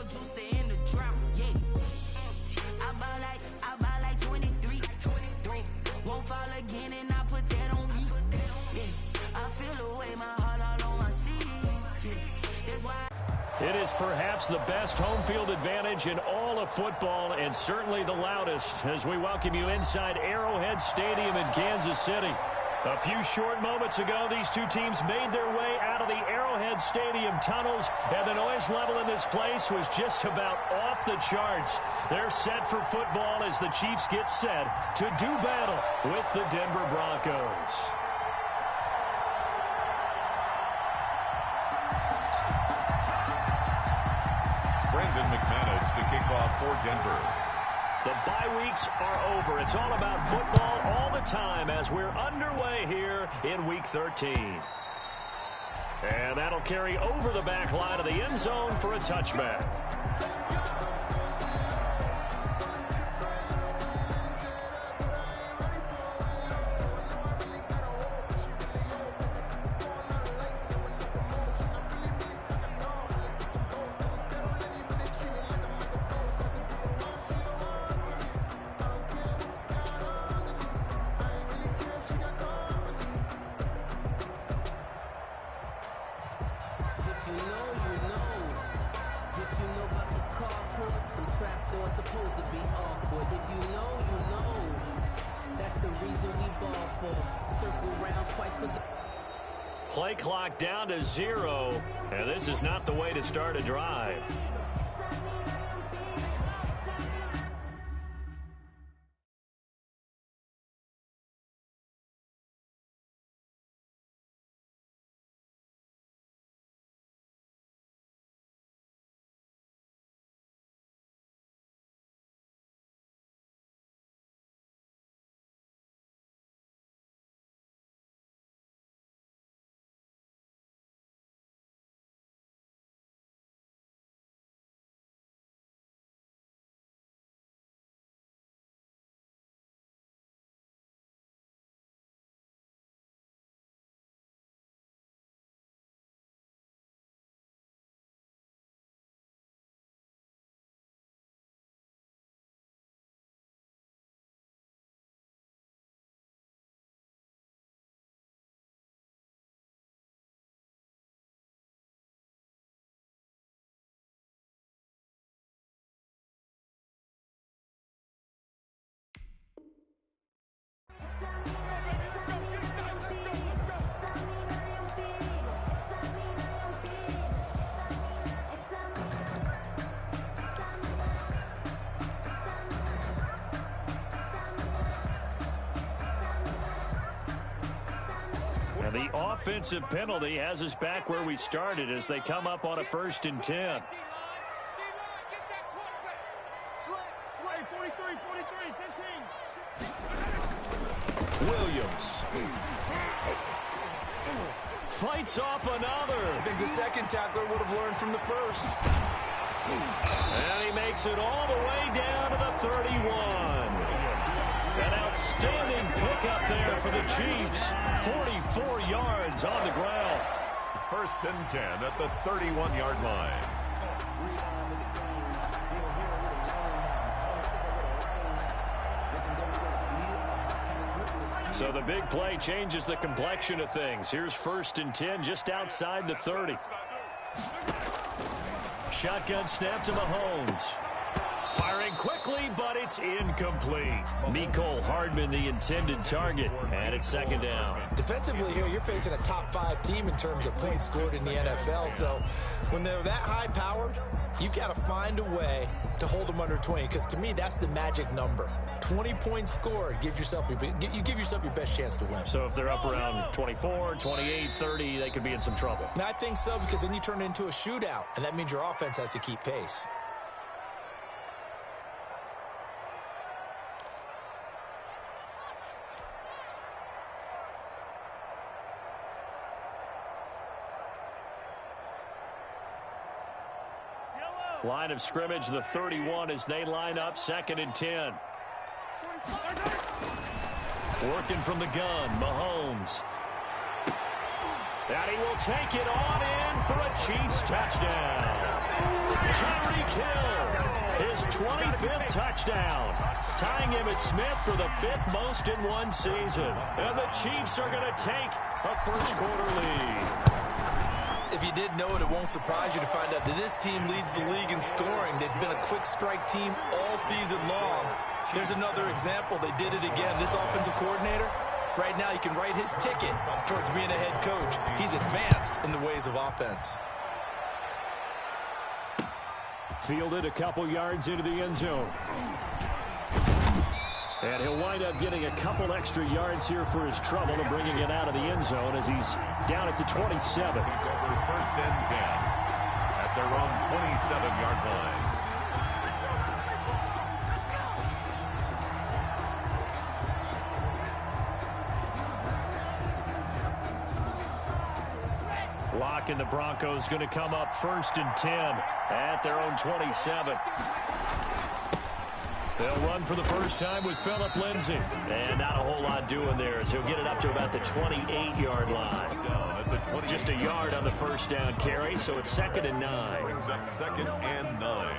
juice to end the drought. Yeah. I buy like 23. Won't fall again and I put that on me. Yeah. I feel the way my heart all on my sleeve. Yeah. That's why. It is perhaps the best home field advantage in all of football and certainly the loudest as we welcome you inside Arrowhead Stadium in Kansas City. A few short moments ago, these two teams made their way out of the Arrowhead Stadium tunnels, and the noise level in this place was just about off the charts. They're set for football as the Chiefs get set to do battle with the Denver Broncos. McManus to kick off for Denver. The bye weeks are over. It's all about football all the time as we're underway here in Week 13. And that'll carry over the back line of the end zone for a touchback. Play clock down to 0, and this is not the way to start a drive. The offensive penalty has us back where we started as they come up on a 1st and 10. Williams fights off another. I think the second tackler would have learned from the first. And he makes it all the way down to the 31. An outstanding pickup there for the Chiefs. 44 yards on the ground. 1st and 10 at the 31-yard line. So the big play changes the complexion of things. Here's 1st and 10 just outside the 30. Shotgun snap to Mahomes. Firing quickly, but it's incomplete. Mecole Hardman, the intended target, and it's 2nd down. Defensively here, you're facing a top 5 team in terms of points scored in the NFL. So when they're that high-powered, you've got to find a way to hold them under 20. Because to me, that's the magic number. 20 points scored, you give yourself your best chance to win. So if they're up around 24, 28, 30, they could be in some trouble. And I think so, because then you turn it into a shootout, and that means your offense has to keep pace. Line of scrimmage, the 31, as they line up 2nd and 10. Working from the gun, Mahomes. And he will take it on in for a Chiefs touchdown. Tyreek Hill, his 25th touchdown, tying him at Smith for the 5th most in one season. And the Chiefs are going to take a first-quarter lead. If you didn't know it, it won't surprise you to find out that this team leads the league in scoring. They've been a quick strike team all season long. There's another example. They did it again. This offensive coordinator, right now, he can write his ticket towards being a head coach. He's advanced in the ways of offense. Fielded a couple yards into the end zone. And he'll wind up getting a couple extra yards here for his trouble and bringing it out of the end zone as he's down at the 27. He's over 1st and 10 at their own 27-yard line. Locke and the Broncos going to come up 1st and 10 at their own 27. They'll run for the first time with Phillip Lindsay. And not a whole lot doing there as he'll get it up to about the 28-yard line. Just a yard on the first down carry, so it's 2nd and 9. Brings up 2nd and 9.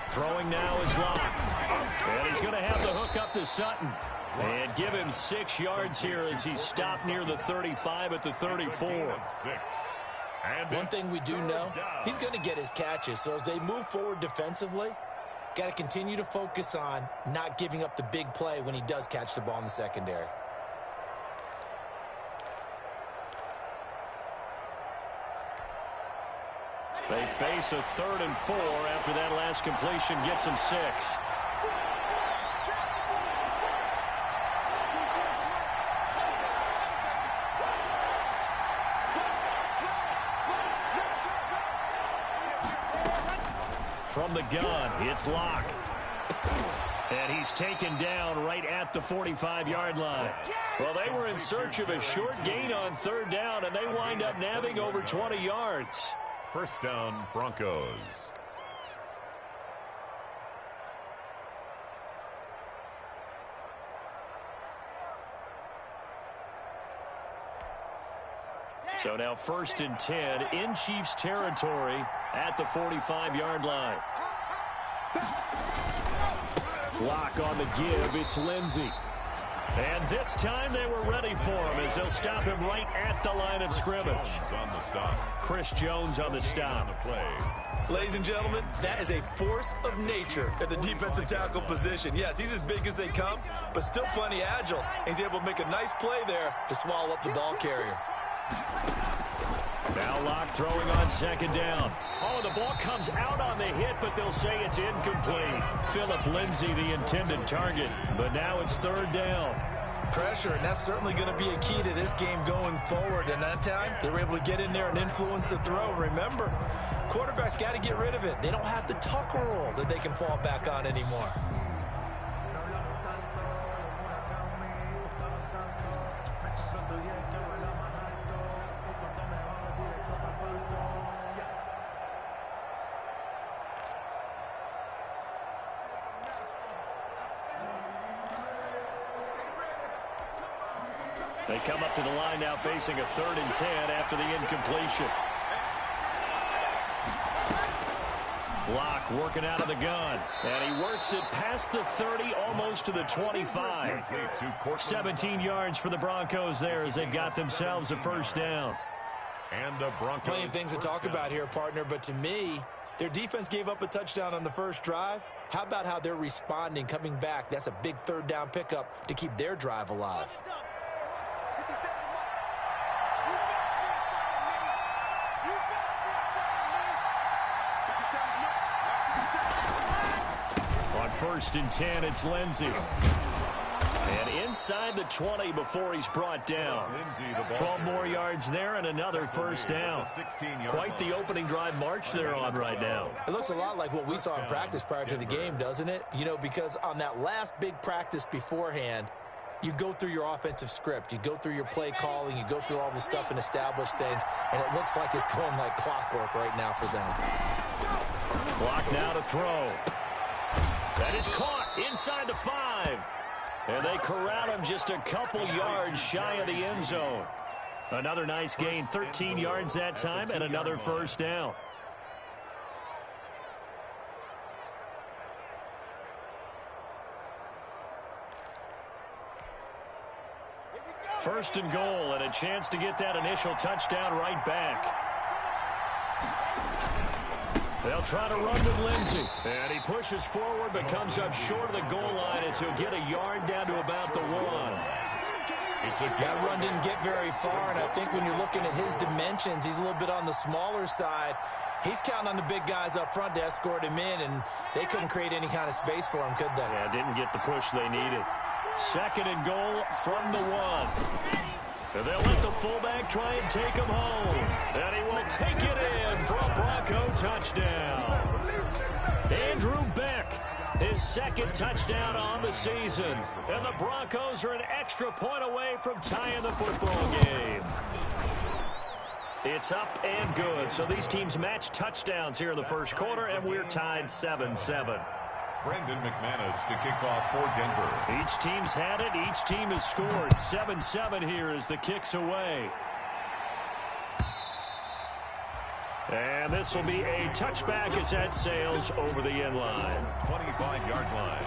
Throwing now is Locke. And he's going to have the hook up to Sutton. And give him 6 yards here as he's stopped near the 35 at the 34. One thing we do know, he's going to get his catches. So as they move forward defensively, got to continue to focus on not giving up the big play when he does catch the ball in the secondary. They face a 3rd and 4 after that last completion gets him 6. From the gun, it's Locke. And he's taken down right at the 45-yard line. Well, they were in search of a short gain on 3rd down, and they wind up nabbing over 20 yards. First down, Broncos. So now 1st and 10 in Chiefs territory at the 45-yard line. Locke on the give. It's Lindsay. And this time they were ready for him as they'll stop him right at the line of scrimmage. Chris Jones on the stop. Ladies and gentlemen, that is a force of nature at the defensive tackle position. Yes, he's as big as they come, but still plenty agile. He's able to make a nice play there to swallow up the ball carrier. Now Locke throwing on 2nd down. Oh, the ball comes out on the hit, but they'll say it's incomplete. Phillip Lindsay, the intended target, but now it's 3rd down. Pressure, and that's certainly going to be a key to this game going forward. And that time, they were able to get in there and influence the throw. Remember, quarterbacks got to get rid of it. They don't have the tucker roll that they can fall back on anymore. They come up to the line now facing a 3rd and 10 after the incompletion. Locke working out of the gun. And he works it past the 30, almost to the 25. 17 yards for the Broncos there as they got themselves a first down. And the Broncos. Plenty of things to talk about here, partner, but to me, their defense gave up a touchdown on the first drive. How about how they're responding, coming back? That's a big 3rd down pickup to keep their drive alive. On 1st and 10, it's Lindsay. And inside the 20 before he's brought down. 12 more yards there and another first down. Quite the opening drive march they're on right now. It looks a lot like what we saw in practice prior to the game, doesn't it? You know, because on that last big practice beforehand, you go through your offensive script. You go through your play calling. You go through all this stuff and establish things. And it looks like it's going like clockwork right now for them. Block now to throw. That is caught inside the 5. And they corral him just a couple yards shy of the end zone. Another nice gain, 13 yards that time, and another first down. First and goal, and a chance to get that initial touchdown right back. They'll try to run with Lindsey. And he pushes forward but comes up short of the goal line as he'll get a yard down to about the 1. That run didn't get very far, and I think when you're looking at his dimensions, he's a little bit on the smaller side. He's counting on the big guys up front to escort him in, and they couldn't create any kind of space for him, could they? Yeah, didn't get the push they needed. Second and goal from the 1. And they'll let the fullback try and take him home. And he will take it in for a Bronco touchdown. Andrew Beck, his second touchdown on the season. And the Broncos are an extra point away from tying the football game. It's up and good. So these teams match touchdowns here in the first quarter, and we're tied 7-7. Brendan McManus to kick off for Denver. Each team's had it. Each team has scored. 7-7 here as the kick's away. And this will be a touchback as that sails over the end line. 25-yard line.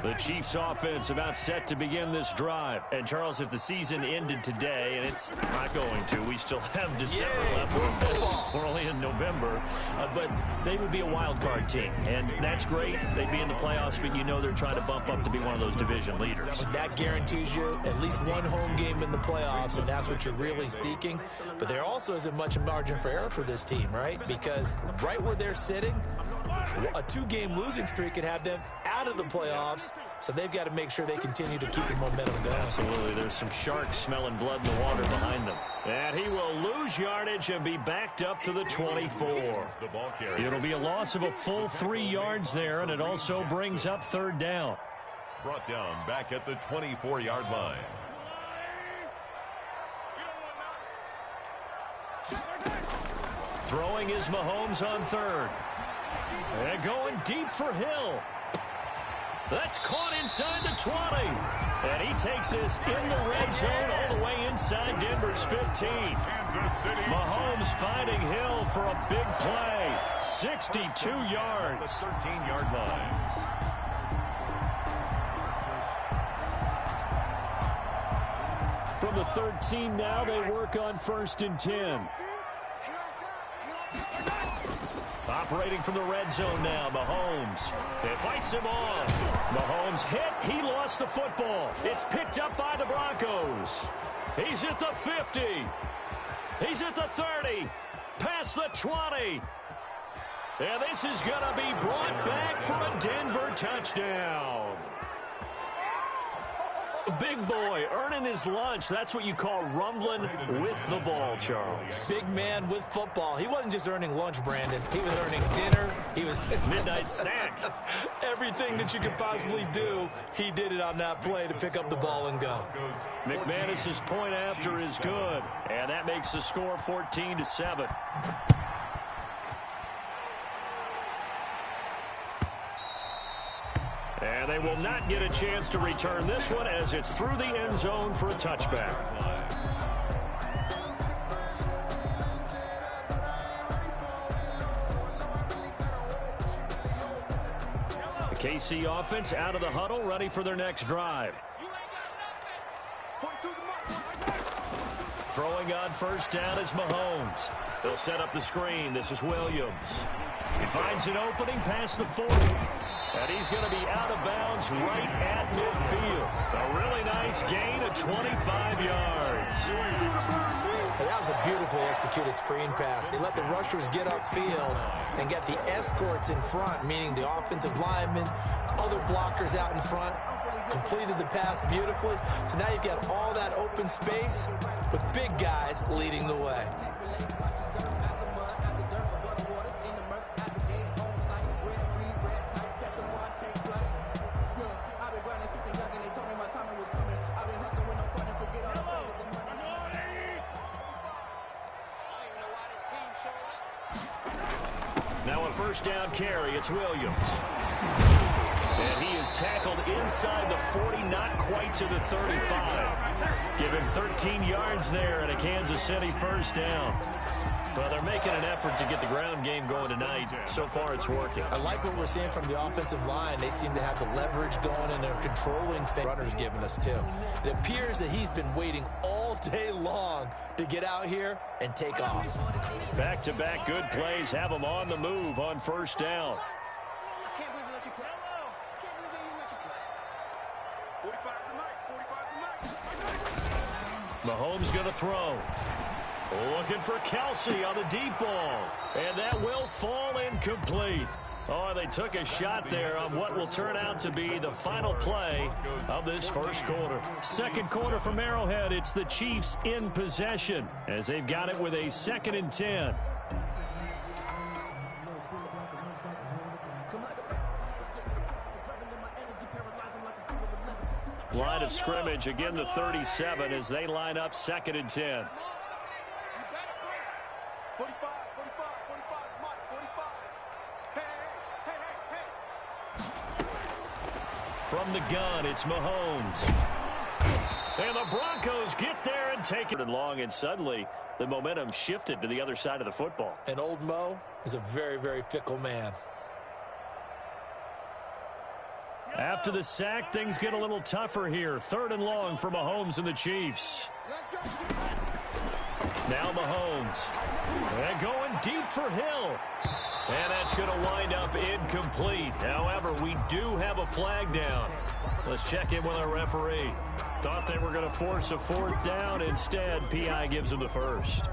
The Chiefs offense about set to begin this drive. And, Charles, if the season ended today, and it's not going to, we still have December left. We're only in November. But they would be a wild card team. And that's great. They'd be in the playoffs, but you know they're trying to bump up to be one of those division leaders. That guarantees you at least one home game in the playoffs, and that's what you're really seeking. But there also isn't much margin for error for this team, right? Because right where they're sitting, a 2-game losing streak could have them out of the playoffs, so they've got to make sure they continue to keep the momentum going. Absolutely. There's some sharks smelling blood in the water behind them. And he will lose yardage and be backed up to the 24. It'll be a loss of a full 3 yards there, and it also brings up third down. Brought down back at the 24-yard line. Throwing is Mahomes on third. And going deep for Hill. That's caught inside the 20. And he takes this in the red zone all the way inside Denver's 15. Mahomes finding Hill for a big play. 62 yards. 13-yard line. From the 13 now, they work on 1st and 10. Operating from the red zone now, Mahomes. It fights him off. Mahomes hit. He lost the football. It's picked up by the Broncos. He's at the 50. He's at the 30. Past the 20. And this is going to be brought back for a Denver touchdown. Big boy earning his lunch. That's what you call rumbling with the ball, Charles. Big man with football. He wasn't just earning lunch, Brandon. He was earning dinner. He was midnight snack. Everything that you could possibly do, he did it on that play to pick up the ball and go. McManus's point after is good, and that makes the score 14-7. And they will not get a chance to return this one as it's through the end zone for a touchback. The KC offense out of the huddle, ready for their next drive. Throwing on first down is Mahomes. They'll set up the screen. This is Williams. He finds an opening past the 40. And he's going to be out of bounds right at midfield. A really nice gain of 25 yards. And that was a beautifully executed screen pass. He let the rushers get upfield and get the escorts in front, meaning the offensive linemen, other blockers out in front, completed the pass beautifully. So now you've got all that open space with big guys leading the way. first down carry. It's Williams. And he is tackled inside the 40, not quite to the 35. Give him 13 yards there and a Kansas City first down. Well, they're making an effort to get the ground game going tonight. So far, it's working. I like what we're seeing from the offensive line. They seem to have the leverage going, and they're controlling things. Runners giving us, too. It appears that he's been waiting all day long to get out here and take off. Back-to-back good plays have them on the move on first down. Mahomes going to throw. Looking for Kelsey on the deep ball. And that will fall incomplete. Oh, they took a shot there on what will turn out to be the final play of this first quarter. Second quarter from Arrowhead, it's the Chiefs in possession as they've got it with a 2nd and 10. Line of scrimmage, again the 37 as they line up 2nd and 10. From the gun, it's Mahomes. And the Broncos get there and take it long, and suddenly the momentum shifted to the other side of the football. And old Mo is a very, very fickle man. After the sack, things get a little tougher here. 3rd and long for Mahomes and the Chiefs. Now Mahomes. And going deep for Hill. And that's going to wind up incomplete. However, we do have a flag down. Let's check in with our referee. Thought they were going to force a 4th down. Instead, PI gives them the first.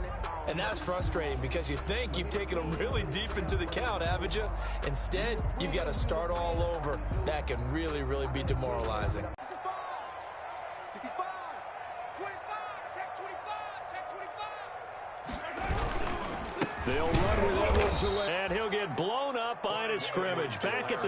And that's frustrating because you think you've taken them really deep into the count, haven't you? Instead, you've got to start all over. That can really, really be demoralizing. They'll run with everyone to left. And he'll get blown up by a scrimmage. Back at the